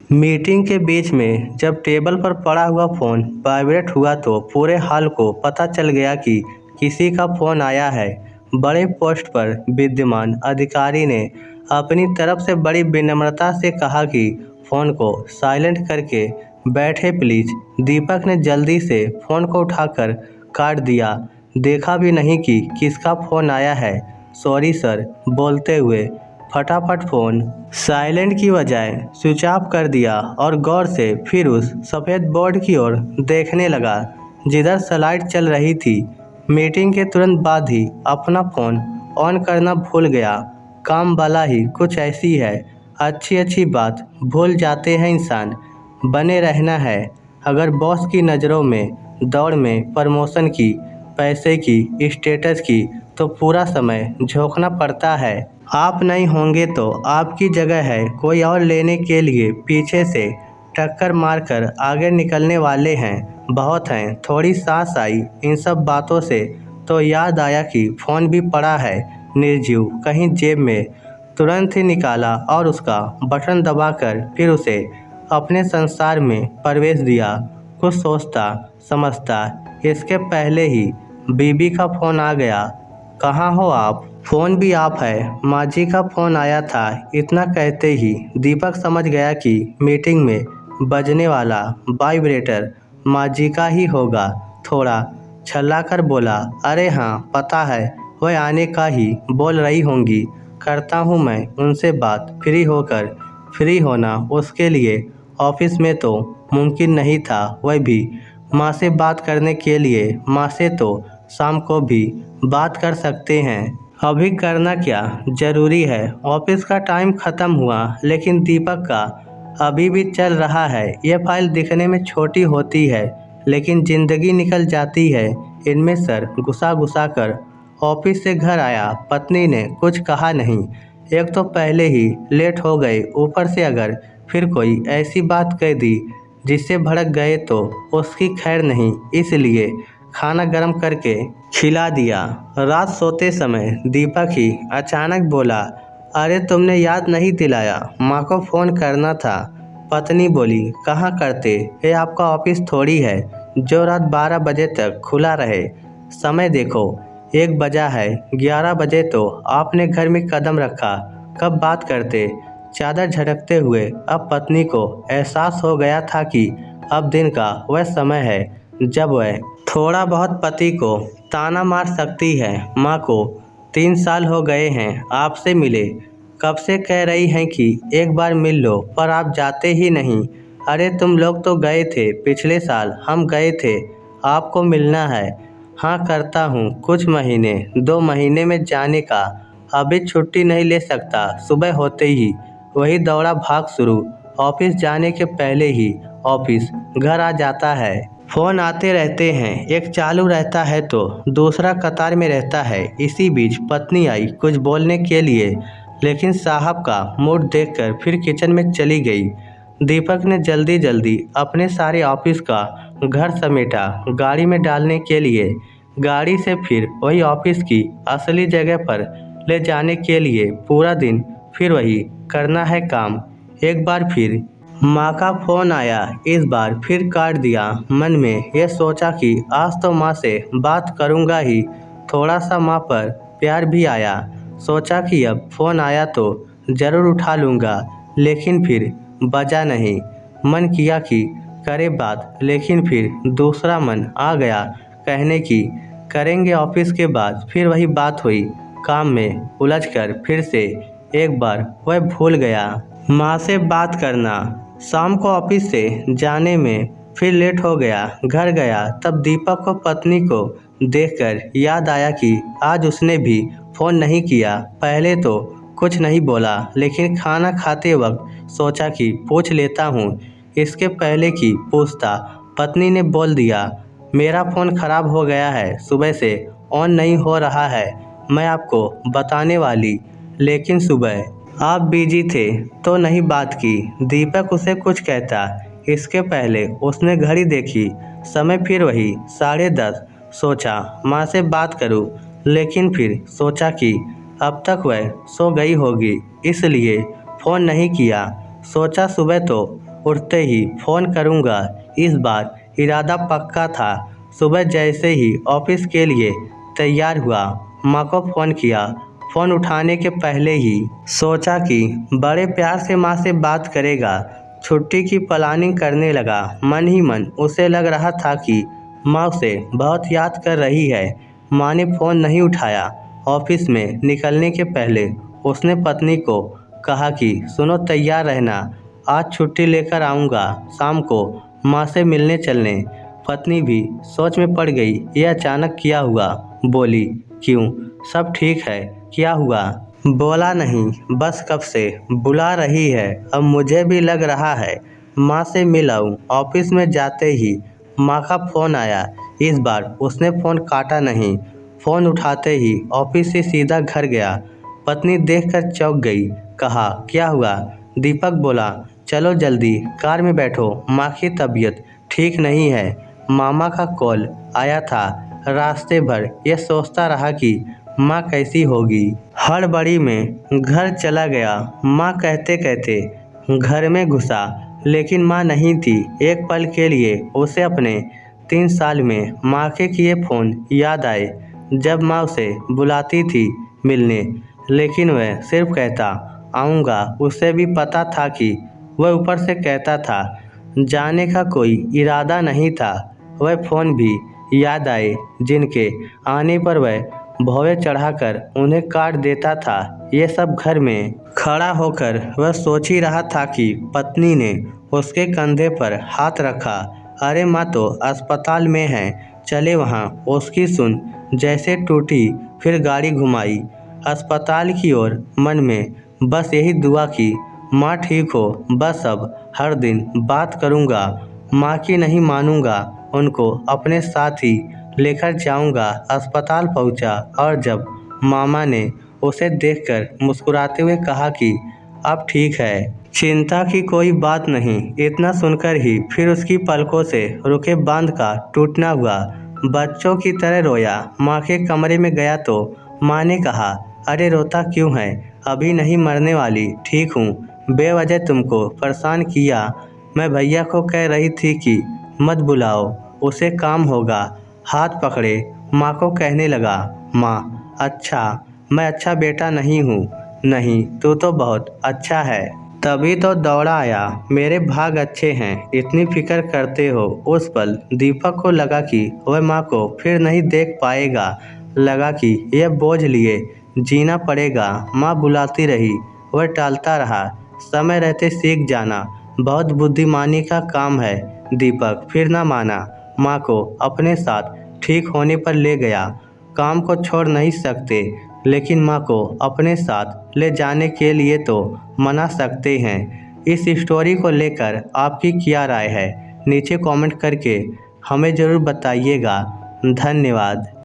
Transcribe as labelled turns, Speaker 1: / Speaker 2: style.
Speaker 1: Meeting के बीच में जब टेबल पर पड़ा हुआ फ़ोन वाइब्रेट हुआ तो पूरे हॉल को पता चल गया कि किसी का फ़ोन आया है। बड़े पोस्ट पर विद्यमान अधिकारी ने अपनी तरफ से बड़ी विनम्रता से कहा कि फ़ोन को साइलेंट करके बैठे प्लीज़। दीपक ने जल्दी से फ़ोन को उठाकर काट दिया, देखा भी नहीं कि किसका फ़ोन आया है। सॉरी सर बोलते हुए फटाफट फ़ोन साइलेंट की बजाय स्विच ऑफ कर दिया और गौर से फिर उस सफ़ेद बोर्ड की ओर देखने लगा जिधर स्लाइड चल रही थी। मीटिंग के तुरंत बाद ही अपना फ़ोन ऑन करना भूल गया। काम वाला ही कुछ ऐसी है, अच्छी अच्छी बात भूल जाते हैं इंसान। बने रहना है अगर बॉस की नज़रों में, दौड़ में प्रमोशन की, पैसे की, स्टेटस की, तो पूरा समय झोंकना पड़ता है। आप नहीं होंगे तो आपकी जगह है कोई और लेने के लिए पीछे से टक्कर मारकर आगे निकलने वाले हैं, बहुत हैं। थोड़ी सांस आई इन सब बातों से तो याद आया कि फ़ोन भी पड़ा है निर्जीव कहीं जेब में। तुरंत ही निकाला और उसका बटन दबाकर फिर उसे अपने संसार में प्रवेश दिया। कुछ सोचता समझता इसके पहले ही बीबी का फ़ोन आ गया। कहाँ हो आप? फ़ोन भी आप है, माँ जी का फ़ोन आया था। इतना कहते ही दीपक समझ गया कि मीटिंग में बजने वाला वाइब्रेटर माँ जी का ही होगा। थोड़ा छल्लाकर बोला, अरे हाँ पता है, वह आने का ही बोल रही होंगी। करता हूँ मैं उनसे बात। फ्री होना उसके लिए ऑफिस में तो मुमकिन नहीं था, वह भी माँ से बात करने के लिए। माँ से तो शाम को भी बात कर सकते हैं, अभी करना क्या ज़रूरी है? ऑफिस का टाइम ख़त्म हुआ लेकिन दीपक का अभी भी चल रहा है। यह फाइल दिखने में छोटी होती है लेकिन ज़िंदगी निकल जाती है इनमें। सर घुसा घुसा कर ऑफिस से घर आया। पत्नी ने कुछ कहा नहीं, एक तो पहले ही लेट हो गए, ऊपर से अगर फिर कोई ऐसी बात कह दी जिससे भड़क गए तो उसकी खैर नहीं, इसलिए खाना गर्म करके खिला दिया। रात सोते समय दीपक ही अचानक बोला, अरे तुमने याद नहीं दिलाया, माँ को फ़ोन करना था। पत्नी बोली, कहाँ करते, ये आपका ऑफिस थोड़ी है जो रात 12 बजे तक खुला रहे। समय देखो 1 बजा है, 11 बजे तो आपने घर में कदम रखा, कब बात करते? चादर झटकते हुए अब पत्नी को एहसास हो गया था कि अब दिन का वह समय है जब वह थोड़ा बहुत पति को ताना मार सकती है। माँ को 3 साल हो गए हैं आपसे मिले, कब से कह रही हैं कि एक बार मिल लो, पर आप जाते ही नहीं। अरे तुम लोग तो गए थे पिछले साल, हम गए थे, आपको मिलना है। हाँ करता हूँ, कुछ महीने 2 महीने में जाने का, अभी छुट्टी नहीं ले सकता। सुबह होते ही वही दौड़ा भाग शुरू, ऑफिस जाने के पहले ही ऑफिस घर आ जाता है। फ़ोन आते रहते हैं, एक चालू रहता है तो दूसरा कतार में रहता है। इसी बीच पत्नी आई कुछ बोलने के लिए लेकिन साहब का मूड देखकर फिर किचन में चली गई। दीपक ने जल्दी जल्दी अपने सारे ऑफिस का घर समेटा गाड़ी में डालने के लिए, गाड़ी से फिर वही ऑफिस की असली जगह पर ले जाने के लिए। पूरा दिन फिर वही करना है काम। एक बार फिर माँ का फ़ोन आया, इस बार फिर काट दिया। मन में ये सोचा कि आज तो माँ से बात करूँगा ही। थोड़ा सा माँ पर प्यार भी आया, सोचा कि अब फ़ोन आया तो ज़रूर उठा लूँगा, लेकिन फिर बजा नहीं। मन किया कि करे बात, लेकिन फिर दूसरा मन आ गया कहने की, करेंगे ऑफिस के बाद। फिर वही बात हुई, काम में उलझकर फिर से एक बार वह भूल गया माँ से बात करना। शाम को ऑफिस से जाने में फिर लेट हो गया। घर गया तब दीपक को पत्नी को देखकर याद आया कि आज उसने भी फ़ोन नहीं किया। पहले तो कुछ नहीं बोला लेकिन खाना खाते वक्त सोचा कि पूछ लेता हूँ इसके पहले कि पूछता। पत्नी ने बोल दिया, मेरा फ़ोन ख़राब हो गया है, सुबह से ऑन नहीं हो रहा है, मैं आपको बताने वाली, लेकिन सुबह आप बिजी थे तो नहीं बात की। दीपक उसे कुछ कहता इसके पहले उसने घड़ी देखी, समय फिर वही 10:30। सोचा माँ से बात करूं, लेकिन फिर सोचा कि अब तक वह सो गई होगी, इसलिए फ़ोन नहीं किया। सोचा सुबह तो उठते ही फ़ोन करूँगा। इस बार इरादा पक्का था। सुबह जैसे ही ऑफिस के लिए तैयार हुआ, माँ को फ़ोन किया। फ़ोन उठाने के पहले ही सोचा कि बड़े प्यार से माँ से बात करेगा। छुट्टी की प्लानिंग करने लगा। मन ही मन उसे लग रहा था कि माँ उसे बहुत याद कर रही है। माँ ने फ़ोन नहीं उठाया। ऑफिस में निकलने के पहले उसने पत्नी को कहा कि सुनो, तैयार रहना, आज छुट्टी लेकर आऊँगा। शाम को माँ से मिलने चलने। पत्नी भी सोच में पड़ गई। ये अचानक क्या हुआ? बोली, क्यों, सब ठीक है? क्या हुआ? बोला नहीं, बस कब से बुला रही है, अब मुझे भी लग रहा है माँ से मिल आऊं। ऑफिस में जाते ही माँ का फ़ोन आया। इस बार उसने फ़ोन काटा नहीं। फ़ोन उठाते ही ऑफिस से सीधा घर गया। पत्नी देखकर चौंक गई। कहा, क्या हुआ? दीपक बोला, चलो जल्दी, कार में बैठो, माँ की तबीयत ठीक नहीं है। मामा का कॉल आया था। रास्ते भर ये सोचता रहा कि माँ कैसी होगी। हड़बड़ी में घर चला गया। माँ कहते कहते घर में घुसा, लेकिन माँ नहीं थी। एक पल के लिए उसे अपने 3 साल में माँ के किए फ़ोन याद आए, जब माँ उसे बुलाती थी मिलने, लेकिन वह सिर्फ कहता आऊँगा। उसे भी पता था कि वह ऊपर से कहता था, जाने का कोई इरादा नहीं था। वह फ़ोन भी याद आए जिनके आने पर वह भौवे चढ़ाकर उन्हें काट देता था। ये सब घर में खड़ा होकर वह सोच ही रहा था कि पत्नी ने उसके कंधे पर हाथ रखा। अरे माँ तो अस्पताल में है, चले वहाँ। उसकी सुन जैसे टूटी, फिर गाड़ी घुमाई अस्पताल की ओर। मन में बस यही दुआ की माँ ठीक हो। बस अब हर दिन बात करूँगा, माँ की नहीं मानूँगा, उनको अपने साथ ही लेकर जाऊंगा। अस्पताल पहुंचा और जब मामा ने उसे देखकर मुस्कुराते हुए कहा कि अब ठीक है, चिंता की कोई बात नहीं। इतना सुनकर ही फिर उसकी पलकों से रुके बांध का टूटना हुआ। बच्चों की तरह रोया। माँ के कमरे में गया तो माँ ने कहा, अरे रोता क्यों है? अभी नहीं मरने वाली, ठीक हूँ। बेवजह तुमको परेशान किया। मैं भैया को कह रही थी कि मत बुलाओ, उसे काम होगा। हाथ पकड़े माँ को कहने लगा, माँ अच्छा, मैं अच्छा बेटा नहीं हूँ। नहीं, तू तो बहुत अच्छा है, तभी तो दौड़ा आया। मेरे भाग अच्छे हैं, इतनी फिक्र करते हो। उस पल दीपक को लगा कि वह माँ को फिर नहीं देख पाएगा। लगा कि यह बोझ लिए जीना पड़ेगा। माँ बुलाती रही, वह टालता रहा। समय रहते सीख जाना बहुत बुद्धिमानी का काम है। दीपक फिर ना माना। माँ को अपने साथ ठीक होने पर ले गया। काम को छोड़ नहीं सकते, लेकिन माँ को अपने साथ ले जाने के लिए तो मना सकते हैं। इस स्टोरी को लेकर आपकी क्या राय है? नीचे कमेंट करके हमें ज़रूर बताइएगा। धन्यवाद।